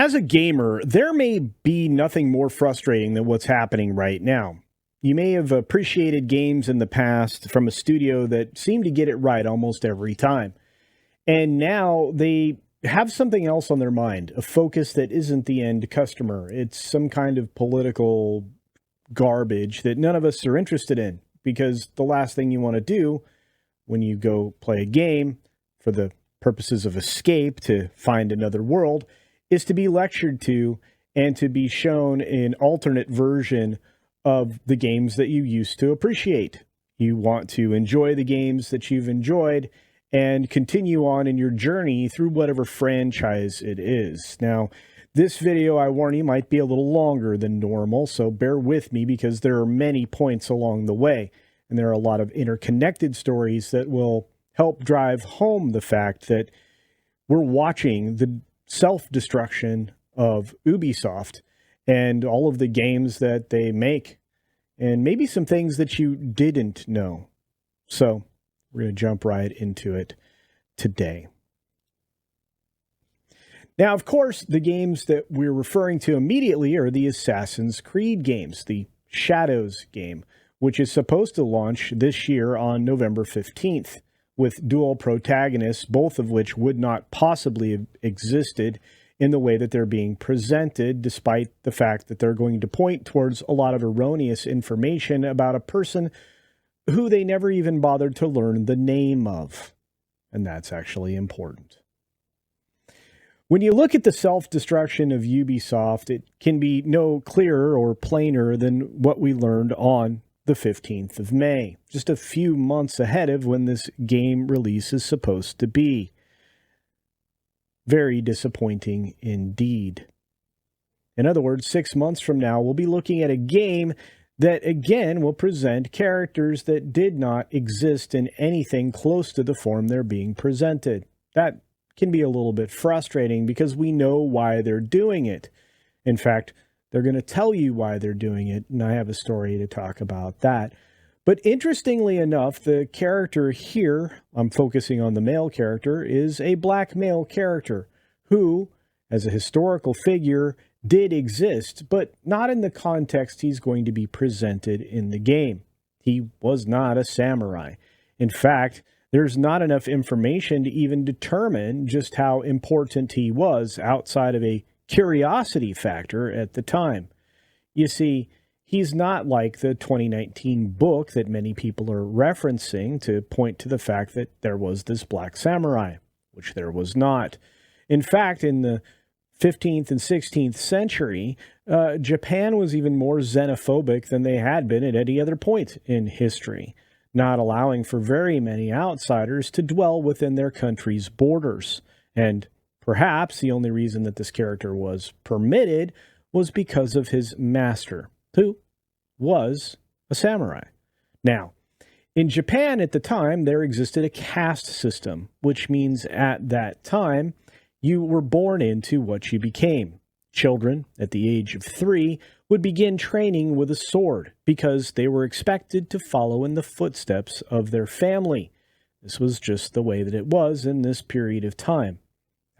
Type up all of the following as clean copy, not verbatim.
As a gamer, there may be nothing more frustrating than what's happening right now. You may have appreciated games in the past from a studio that seemed to get it right almost every time. And now they have something else on their mind, a focus that isn't the end customer. It's some kind of political garbage that none of us are interested in, because the last thing you want to do when you go play a game for the purposes of escape to find another world is to be lectured to and to be shown an alternate version of the games that you used to appreciate. You want to enjoy the games that you've enjoyed and continue on in your journey through whatever franchise it is. Now, this video, I warn you, might be a little longer than normal, so bear with me because there are many points along the way, and there are a lot of interconnected stories that will help drive home the fact that we're watching the self-destruction of Ubisoft and all of the games that they make, and maybe some things that you didn't know. So we're going to jump right into it today. Now, of course, the games that we're referring to immediately are the Assassin's Creed games, the Shadows game, which is supposed to launch this year on November 15th. With dual protagonists, both of which would not possibly have existed in the way that they're being presented, despite the fact that they're going to point towards a lot of erroneous information about a person who they never even bothered to learn the name of. And that's actually important. When you look at the self-destruction of Ubisoft, it can be no clearer or plainer than what we learned on the 15th of May, just a few months ahead of when this game release is supposed to be. Very disappointing indeed. In other words, 6 months from now, we'll be looking at a game that again will present characters that did not exist in anything close to the form they're being presented. That can be a little bit frustrating because we know why they're doing it. In fact, they're going to tell you why they're doing it, and I have a story to talk about that. But interestingly enough, the character here, I'm focusing on the male character, is a black male character who, as a historical figure, did exist, but not in the context he's going to be presented in the game. He was not a samurai. In fact, there's not enough information to even determine just how important he was outside of a curiosity factor at the time. You see, he's not like the 2019 book that many people are referencing to point to the fact that there was this black samurai, which there was not. In fact, in the 15th and 16th century, Japan was even more xenophobic than they had been at any other point in history, not allowing for very many outsiders to dwell within their country's borders. And perhaps the only reason that this character was permitted was because of his master, who was a samurai. Now, in Japan at the time, there existed a caste system, which means at that time, you were born into what you became. Children, at the age of 3, would begin training with a sword because they were expected to follow in the footsteps of their family. This was just the way that it was in this period of time.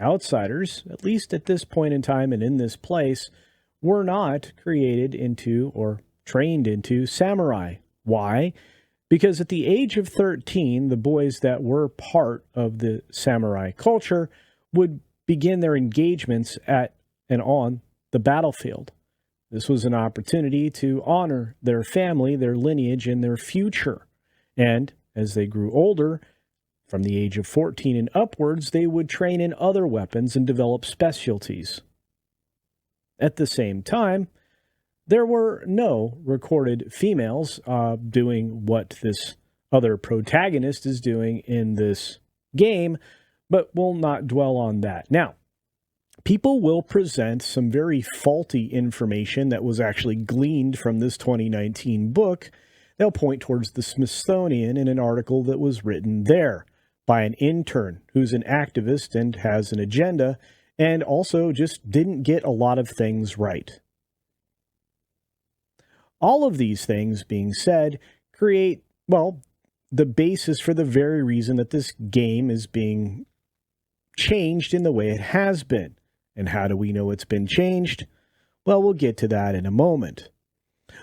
Outsiders, at least at this point in time and in this place, were not created into or trained into samurai. Why? Because at the age of 13, the boys that were part of the samurai culture would begin their engagements at and on the battlefield. This was an opportunity to honor their family, their lineage, and their future. And as they grew older, from the age of 14 and upwards, they would train in other weapons and develop specialties. At the same time, there were no recorded females doing what this other protagonist is doing in this game, but we'll not dwell on that. Now, people will present some very faulty information that was actually gleaned from this 2019 book. They'll point towards the Smithsonian in an article that was written there by an intern who's an activist and has an agenda, and also just didn't get a lot of things right. All of these things being said create, well, the basis for the very reason that this game is being changed in the way it has been. And how do we know it's been changed? Well, we'll get to that in a moment.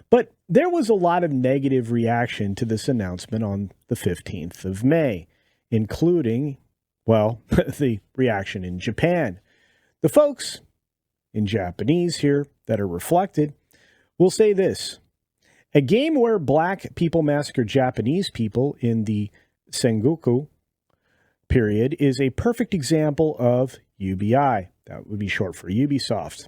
But there was a lot of negative reaction to this announcement on the 15th of May, including, well, the reaction in Japan. The folks in Japanese here that are reflected will say this: a game where black people massacre Japanese people in the Sengoku period is a perfect example of UBI. That would be short for Ubisoft.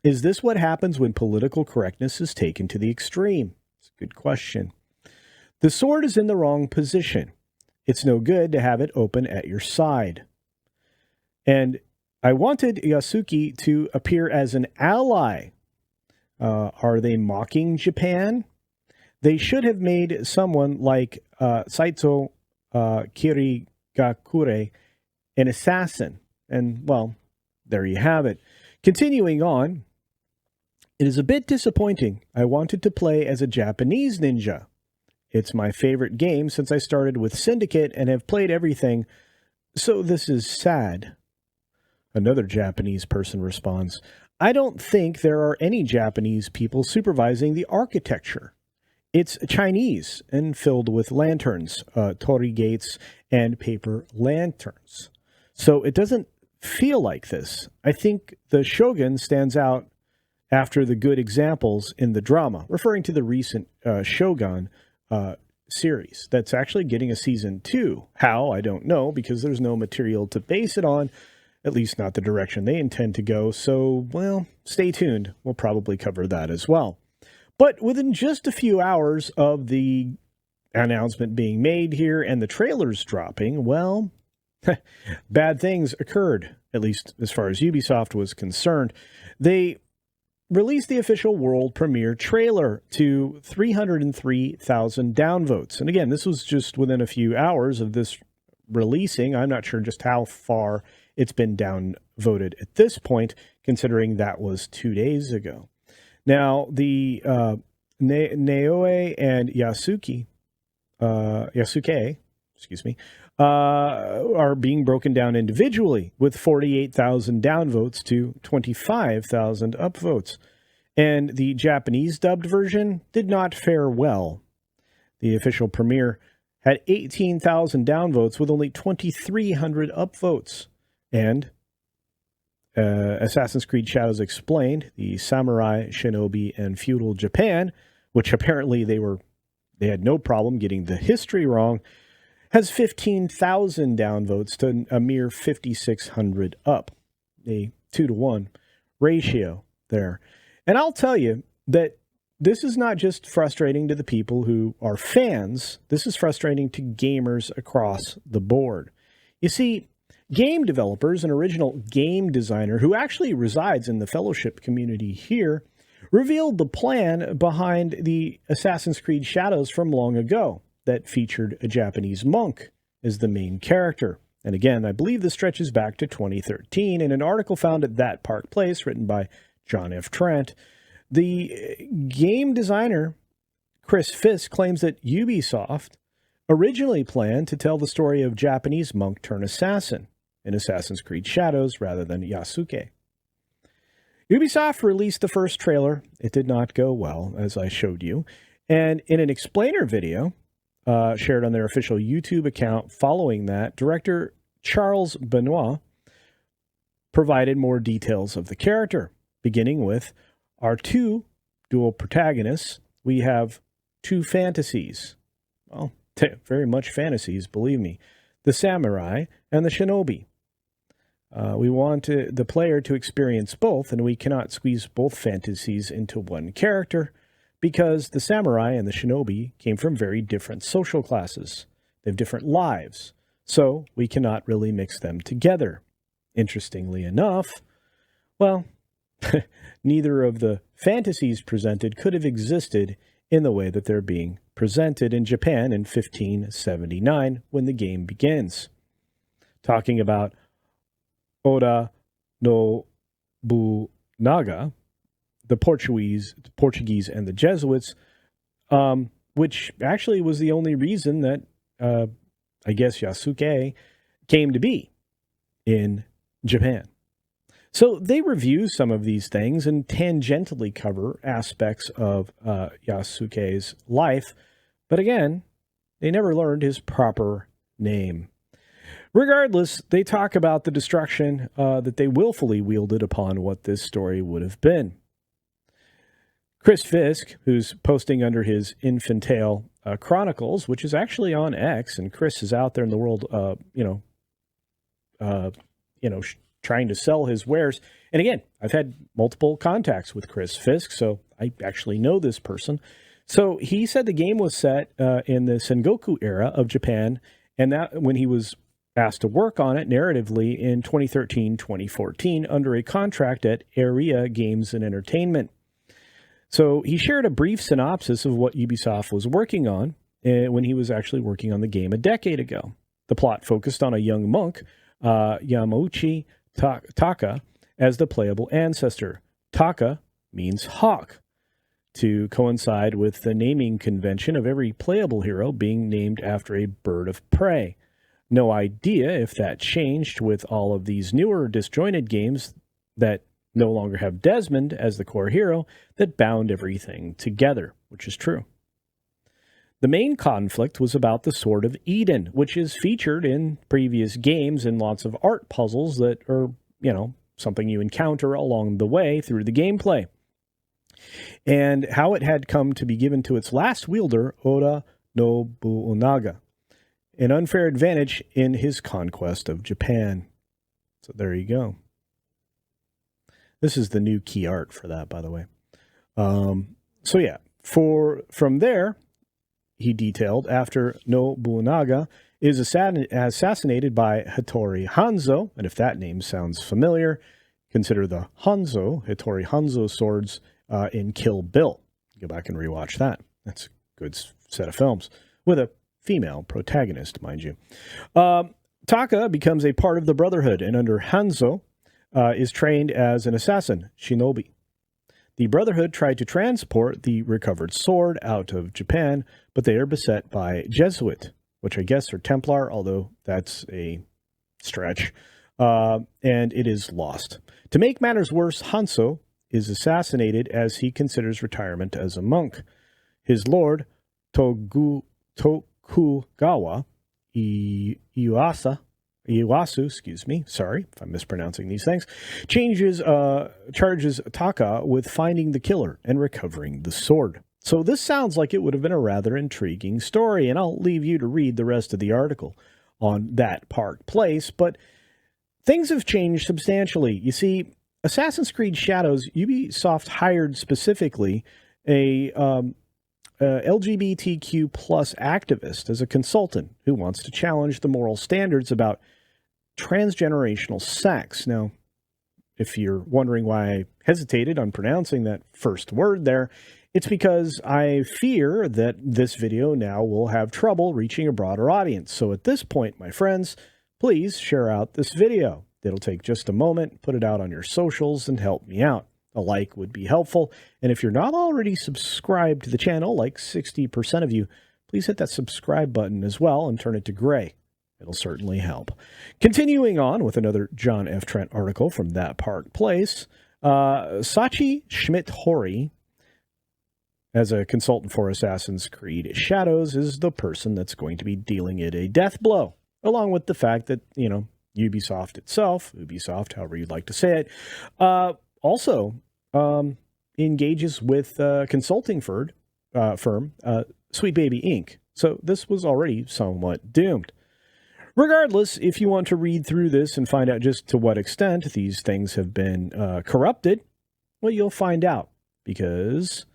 Is this what happens when political correctness is taken to the extreme? It's a good question. The sword is in the wrong position. It's no good to have it open at your side. And I wanted Yasuki to appear as an ally. Are they mocking Japan? They should have made someone like Saito Kirigakure an assassin. And, well, there you have it. Continuing on, it is a bit disappointing. I wanted to play as a Japanese ninja. It's my favorite game since I started with Syndicate and have played everything, so this is sad. Another Japanese person responds, I don't think there are any Japanese people supervising the architecture. It's Chinese and filled with lanterns, torii gates, and paper lanterns. So it doesn't feel like this. I think the Shogun stands out after the good examples in the drama, referring to the recent Shogun series that's actually getting a season 2. How? I don't know, because there's no material to base it on, at least not the direction they intend to go. So, well, stay tuned. We'll probably cover that as well. But within just a few hours of the announcement being made here and the trailers dropping, well, bad things occurred, at least as far as Ubisoft was concerned. They released the official world premiere trailer to 303,000 downvotes. And again, this was just within a few hours of this releasing. I'm not sure just how far it's been downvoted at this point, considering that was 2 days ago. Now, the Naoe and Yasuke, are being broken down individually, with 48,000 downvotes to 25,000 upvotes. And the Japanese dubbed version did not fare well. The official premiere had 18,000 downvotes with only 2,300 upvotes. And Assassin's Creed Shadows Explained, the samurai, shinobi, and feudal Japan, which apparently they had no problem getting the history wrong, has 15,000 downvotes to a mere 5,600 up. A 2-to-1 ratio there. And I'll tell you that this is not just frustrating to the people who are fans. This is frustrating to gamers across the board. You see, game developers, an original game designer who actually resides in the Fellowship community here, revealed the plan behind the Assassin's Creed Shadows from long ago that featured a Japanese monk as the main character. And again, I believe this stretches back to 2013 in an article found at That Park Place written by John F. Trent. The game designer, Chris Fisk, claims that Ubisoft originally planned to tell the story of Japanese monk turned assassin in Assassin's Creed Shadows rather than Yasuke. Ubisoft released the first trailer. It did not go well, as I showed you. And in an explainer video shared on their official YouTube account following that, director Charles Benoit provided more details of the character, beginning with our two dual protagonists. We have two fantasies. Well, very much fantasies, believe me. The samurai and the shinobi. We want the player to experience both, and we cannot squeeze both fantasies into one character because the samurai and the shinobi came from very different social classes. They have different lives, so we cannot really mix them together. Interestingly enough, well, neither of the fantasies presented could have existed in the way that they're being presented in Japan in 1579 when the game begins. Talking about Oda Nobunaga, the Portuguese and the Jesuits, which actually was the only reason that, I guess, Yasuke came to be in Japan. So they review some of these things and tangentially cover aspects of Yasuke's life. But again, they never learned his proper name. Regardless, they talk about the destruction that they willfully wielded upon what this story would have been. Chris Fisk, who's posting under his Infantile Chronicles, which is actually on X, and Chris is out there in the world, trying to sell his wares. And again, I've had multiple contacts with Chris Fisk, so I actually know this person. So he said the game was set in the Sengoku era of Japan, and that when he was asked to work on it narratively in 2013-2014 under a contract at Area Games and Entertainment. So he shared a brief synopsis of what Ubisoft was working on when he was actually working on the game a decade ago. The plot focused on a young monk, Yamauchi Taka, as the playable ancestor. Taka means hawk, to coincide with the naming convention of every playable hero being named after a bird of prey. No idea if that changed with all of these newer disjointed games that no longer have Desmond as the core hero that bound everything together, which is true. The main conflict was about the Sword of Eden, which is featured in previous games and lots of art puzzles that are, something you encounter along the way through the gameplay. And how it had come to be given to its last wielder, Oda Nobunaga, an unfair advantage in his conquest of Japan. So there you go. This is the new key art for that, by the way. From there, he detailed, after Nobunaga is assassinated by Hattori Hanzo, and if that name sounds familiar, consider the Hattori Hanzo swords in Kill Bill. Go back and rewatch that. That's a good set of films with a female protagonist, mind you. Taka becomes a part of the Brotherhood, and under Hanzo is trained as an assassin, shinobi. The Brotherhood tried to transport the recovered sword out of Japan, but they are beset by Jesuit, which I guess are Templar, although that's a stretch, and it is lost. To make matters worse, Hanzo is assassinated as he considers retirement as a monk. His lord, Tokugawa Iwasu, sorry if I'm mispronouncing these things, charges Taka with finding the killer and recovering the sword. So this sounds like it would have been a rather intriguing story, and I'll leave you to read the rest of the article on that Park Place, but things have changed substantially. You see, Assassin's Creed Shadows, Ubisoft hired specifically a LGBTQ plus activist as a consultant who wants to challenge the moral standards about transgenerational sex. Now, if you're wondering why I hesitated on pronouncing that first word there, it's because I fear that this video now will have trouble reaching a broader audience. So at this point, my friends, please share out this video. It'll take just a moment, put it out on your socials, and help me out. A like would be helpful. And if you're not already subscribed to the channel, like 60% of you, please hit that subscribe button as well and turn it to gray. It'll certainly help. Continuing on with another John F. Trent article from That Park Place, Sachi Schmidt-Hori, as a consultant for Assassin's Creed Shadows, is the person that's going to be dealing it a death blow, along with the fact that, Ubisoft itself, however you'd like to say it, also engages with consulting firm Sweet Baby Inc. So this was already somewhat doomed. Regardless, if you want to read through this and find out just to what extent these things have been corrupted, well, you'll find out, because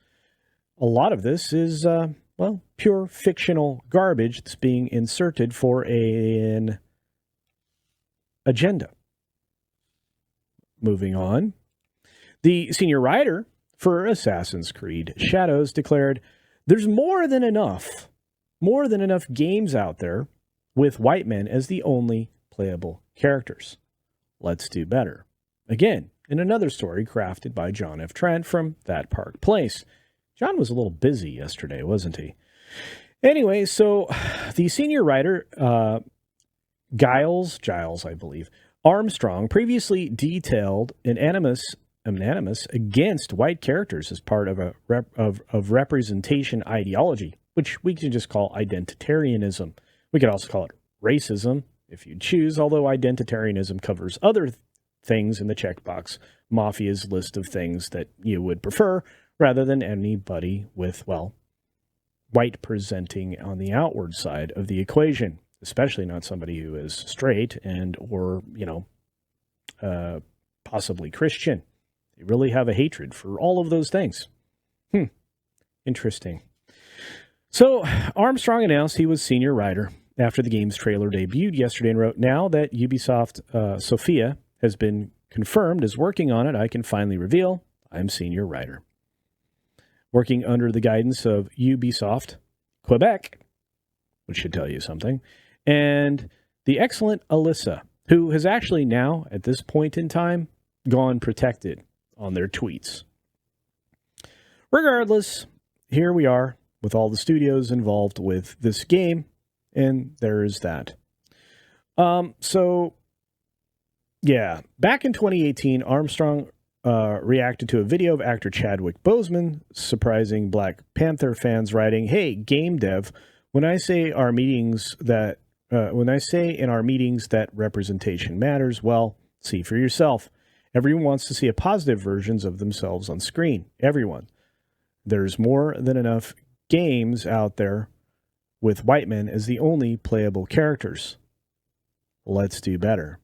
a lot of this is, pure fictional garbage that's being inserted for an agenda. Moving on. The senior writer for Assassin's Creed Shadows declared, "There's more than enough games out there with white men as the only playable characters. Let's do better." Again, in another story crafted by John F. Trent from That Park Place. John was a little busy yesterday, wasn't he? Anyway, so the senior writer, Giles, I believe, Armstrong previously detailed an animus against white characters as part of a representation ideology, which we can just call identitarianism. We could also call it racism, if you choose, although identitarianism covers other things in the checkbox mafia's list of things that you would prefer, rather than anybody with, well, white presenting on the outward side of the equation, especially not somebody who is straight and or, possibly Christian. They really have a hatred for all of those things. Interesting. So Armstrong announced he was senior writer after the game's trailer debuted yesterday and wrote, "Now that Ubisoft Sophia has been confirmed as working on it, I can finally reveal I'm senior writer." Working under the guidance of Ubisoft Quebec, which should tell you something, and the excellent Alyssa, who has actually now, at this point in time, gone protected on their tweets. Regardless, here we are with all the studios involved with this game, and there is that. Back in 2018, Armstrong reacted to a video of actor Chadwick Boseman surprising Black Panther fans, writing, "Hey, game dev, when I say in our meetings that representation matters, well, see for yourself. Everyone wants to see a positive versions of themselves on screen. Everyone. There's more than enough games out there with white men as the only playable characters. Let's do better."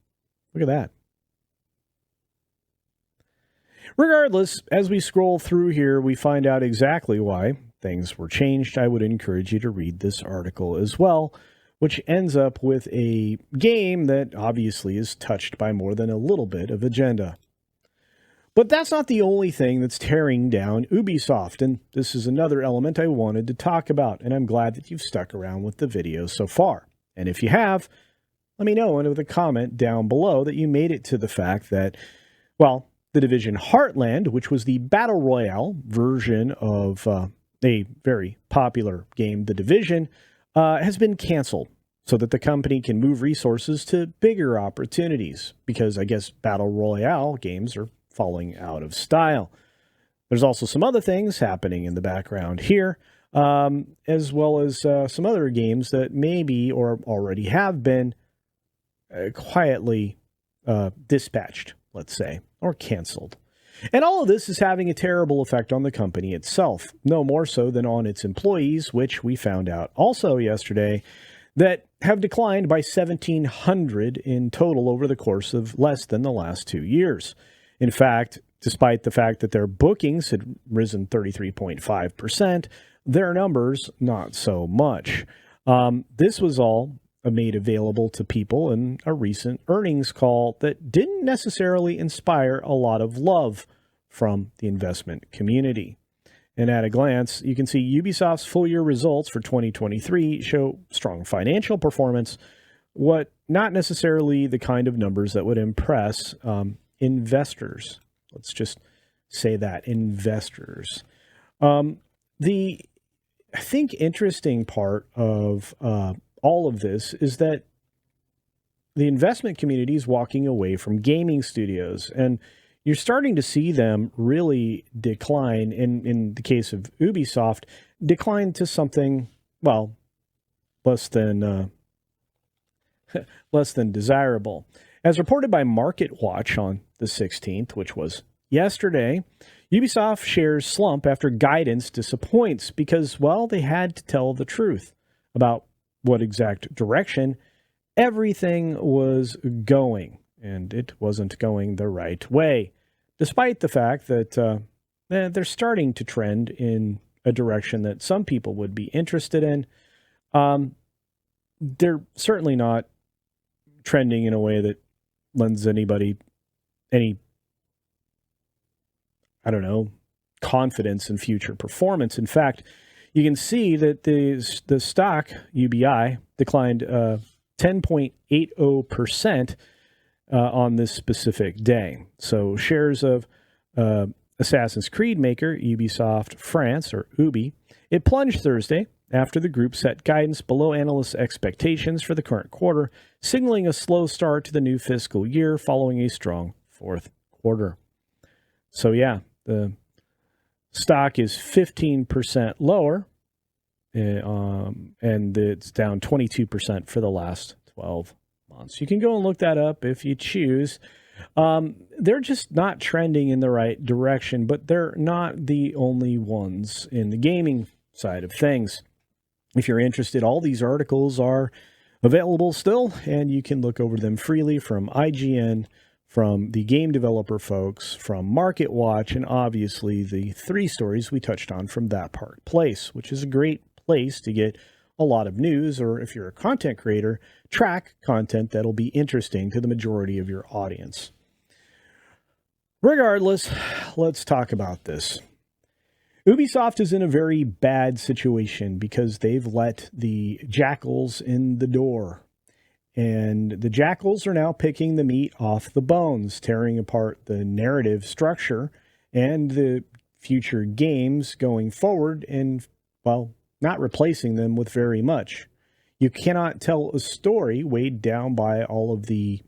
Look at that. Regardless, as we scroll through here, we find out exactly why things were changed. I would encourage you to read this article as well, which ends up with a game that obviously is touched by more than a little bit of agenda. But that's not the only thing that's tearing down Ubisoft, and this is another element I wanted to talk about, and I'm glad that you've stuck around with the video so far. And if you have, let me know in the comment down below that you made it to the fact that, well, The Division Heartland, which was the Battle Royale version of a very popular game, The Division, has been canceled so that the company can move resources to bigger opportunities, because I guess Battle Royale games are falling out of style. There's also some other things happening in the background here, as well as some other games that maybe or already have been quietly dispatched, let's say, or canceled. And all of this is having a terrible effect on the company itself, no more so than on its employees, which we found out also yesterday that have declined by 1,700 in total over the course of less than the last 2 years. In fact, despite the fact that their bookings had risen 33.5%, their numbers not so much. This was all made available to people in a recent earnings call that didn't necessarily inspire a lot of love from the investment community. And at a glance, you can see Ubisoft's full-year results for 2023 show strong financial performance, what not necessarily the kind of numbers that would impress investors. Let's just say that, investors. The, I think, interesting part of all of this is that the investment community is walking away from gaming studios, and you're starting to see them really decline. In the case of Ubisoft, decline to something, well, less than desirable. As reported by Market Watch on the 16th, which was yesterday, Ubisoft shares slump after guidance disappoints because, well, they had to tell the truth about what exact direction everything was going, and it wasn't going the right way, despite the fact that they're starting to trend in a direction that some people would be interested in. They're certainly not trending in a way that lends anybody any, confidence in future performance. In fact, you can see that the stock, UBI, declined 10.80% on this specific day. So shares of Assassin's Creed maker Ubisoft France, or Ubi, it plunged Thursday after the group set guidance below analysts' expectations for the current quarter, signaling a slow start to the new fiscal year following a strong fourth quarter. So yeah, the stock is 15% lower, and it's down 22% for the last 12 months. You can go and look that up if you choose. They're just not trending in the right direction, but they're not the only ones in the gaming side of things. If you're interested, all these articles are available still, and you can look over them freely from IGN, from the game developer folks, from Market Watch, and obviously the 3 stories we touched on from That Park Place, which is a great place to get a lot of news, or if you're a content creator, track content that'll be interesting to the majority of your audience. Regardless, let's talk about this. Ubisoft is in a very bad situation because they've let the jackals in the door. And the jackals are now picking the meat off the bones, tearing apart the narrative structure and the future games going forward and, well, not replacing them with very much. You cannot tell a story weighed down by all of the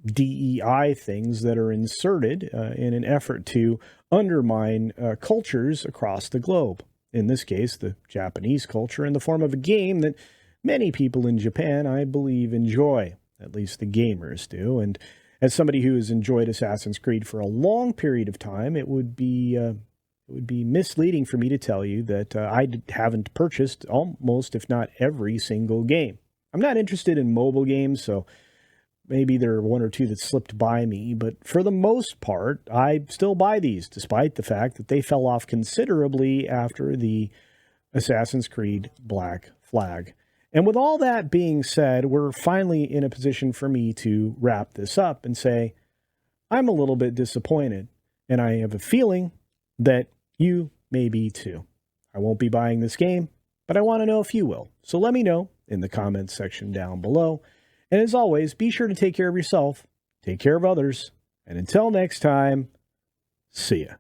DEI things that are inserted in an effort to undermine cultures across the globe. In this case, the Japanese culture in the form of a game that many people in Japan, I believe, enjoy. At least the gamers do. And as somebody who has enjoyed Assassin's Creed for a long period of time, it would be misleading for me to tell you that I haven't purchased almost, if not every single game. I'm not interested in mobile games, so maybe there are 1 or 2 that slipped by me, but for the most part, I still buy these, despite the fact that they fell off considerably after the Assassin's Creed Black Flag. And with all that being said, we're finally in a position for me to wrap this up and say, I'm a little bit disappointed, and I have a feeling that you may be too. I won't be buying this game, but I want to know if you will. So let me know in the comments section down below. And as always, be sure to take care of yourself, take care of others, and until next time, see ya.